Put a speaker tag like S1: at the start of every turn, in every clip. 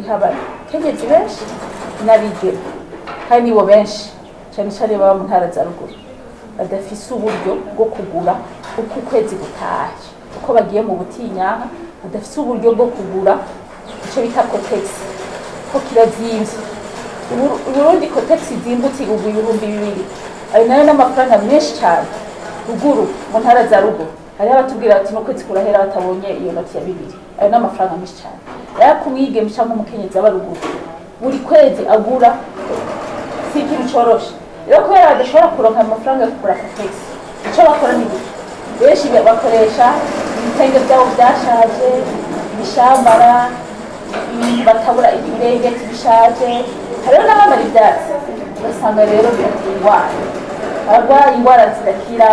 S1: haba kenyezi benshi n'abigeme kandi nibo benshi cyane cyane baba mu ntara za ruguru badafise uburyo bwo kugura uko ukwezi gutaha uko bagiye mu butinyanka badafise uburyo bwo kugura icyo bita kotegisi ko kirazimvye Burundi kotegisi zimbutse igugwa 2,000 ayo nayo n'amafaranga menshi cyane ruguru mu ntara za ruguru hari abatubwira ati n'ukwezi kurahera batabonye iyo noti ya 2 ayo n'amafaranga menshi cyane rero kumwigeme cyangwa umukenyezi aba ruguru buri kwezi agura si ikintu coroshe rero kubera badashobora kuronka amafaranga yo kugura kotegisi icyo bakora ni gute benshi bakoresha ibitenge byabo byashaje ibishambara batabura ibirengeti bishaje hariho n'abambara ibyatsi ugasanga rero biratera indwara abarwaye indwara zidakira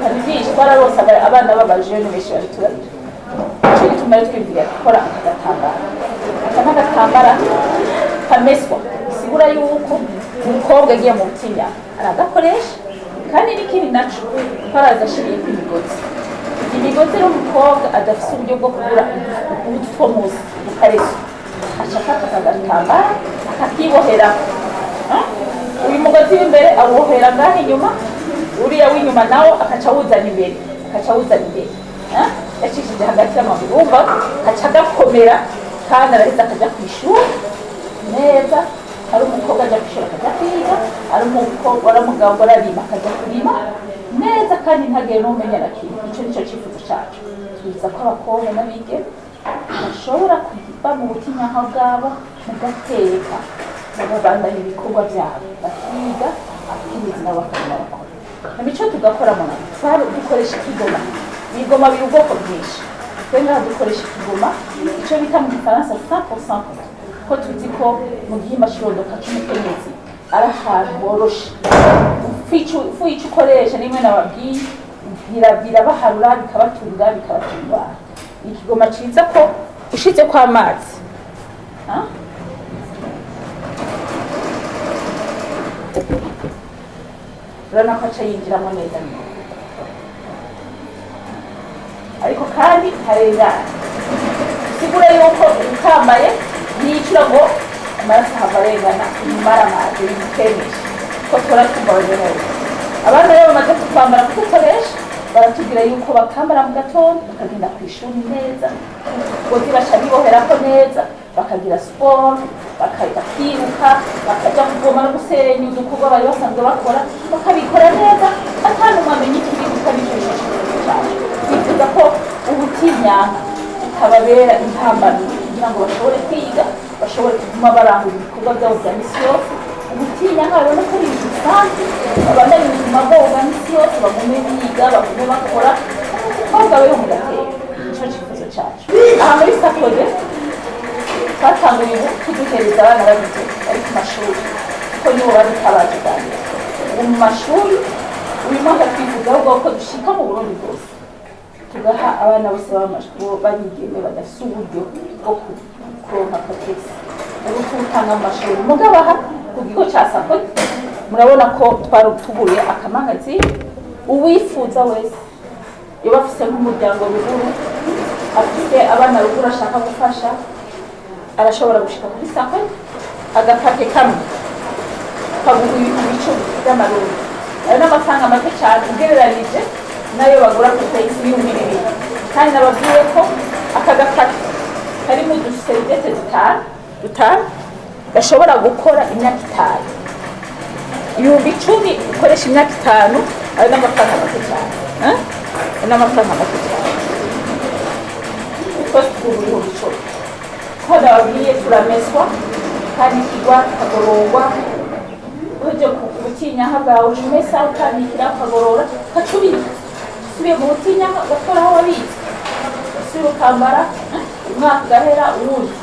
S1: hari byinshi twararose abana b'abajene benshi babitubarira icyo gituma rero twibwira gukora aka n'agatambara kameswa bisigura yuko umukobwa agiye mu butinya aragakoresha kandi n'ikindi naco twarazashiriye ku imigozi rero umukobwa adafise uburyo bwo kugura ubuti two musi bukareso aca afata akagatambara akakibohera uyu mugozi w'imbere awubohera ngaho inyuma uriya w'inyuma nawo akaca awuzana imbere yacishije hagati y'amaguru wumva akaca agakomera kandi araheza akaja kw'ishuri neza ari umukobwa aja kw'ishuri akaja kwiga ari umukobwa aramugabo ararima akaja kurima neza kandi ntagire n'umenya na kimwe ico nico cifuzo cacu twiza ko abakobwa n'abigeme bashobora kuva mu butinyanka bwabo mu gateka bagabandanya ibikorwa byabo bakiga abakenyezi nabo bakaguma bakora namico tugakora mu nabo dukoresha ikigoma ibigoma biri ubwoko bwinshi twe ngaha dukoresha ikigoma ico bita mu gifaransa 100% ko tuzi ko mu gihimba cirondoka c'umukenyezi ari ahantu boroshe ufu ico ukoresha nimwe nababwiye birabaharura bikabatunga bikabatungana ikigoma ciza ko ushize kwa amazi urabona ko aca yinjiramo neza ariko kandi harengana sigura yuko utambaye nicura ngo amaraso ahava arengana imara amazi bimukemesha ko turatumva bajenera abana rero bamaze kwambara kudukoresha baratubwira yuko bakambara mu gatondo bakagenda ku ishuri neza ngozi baca biboherako neza bakagira siporo bakiruka bakaja kuvoma no gusenya udukorwa bari basanzwe bakora bakabikora neza atanumwe amenya ikiri gukabishije cyane bifuza ko ubutinyanka butababera intambamyi kugira ngo bashobore kwiga bashobore kuguma barangura ibikorwa byabo bya misi yose ubutinyanka babona ko ari ibintu bisanzwe babandanya ubuzima bwabo bwa misi yose bagume biga bagume bakora umukobwa we mu gateka nico cifuzo cacu aha muri sakode twatanguye ubu tuduhereza abana bagize bari ku mashuri kuko nibo babitabaje cyane ubu mu mashuri uyu mwaka twifuza ahubwo ko dushika mu Burundi bwose tugaha abana bose babigeme badafise uburyo bwo kuronka kotegisi ubu tutanga mu mashuri mugabaha ku kigo ca sakode murabona ko twarutuguye akamagazi uwifuza wese yoba afise nk'umuryango ruguru afise abana ruguru ashaka gufasha arashobora gushika kuri sakode agapake kamwe kaguha ibintu 10 by'amarundi ayo n'amafaranga make cyane ugereranije nayo bagura ku tegisi y'umubiri kandi nababwiye ko aka gapake karimo uduserivete dutanu gashobora gukora imyaka 5 ibihumbi 10 ukoresha imyaka 5 ayo n'amafaranga make cyane n'amafaranga make cyane ko ibihumbi 10 Koda wabwiye turameswa kandi kigwa kagororwa uje kubutinyanka bwawe umesa ukanikira kagorora kacubira subiye mu butinyanka ugakora aho wabizi usubira ukambara umwaka ugahera uwundi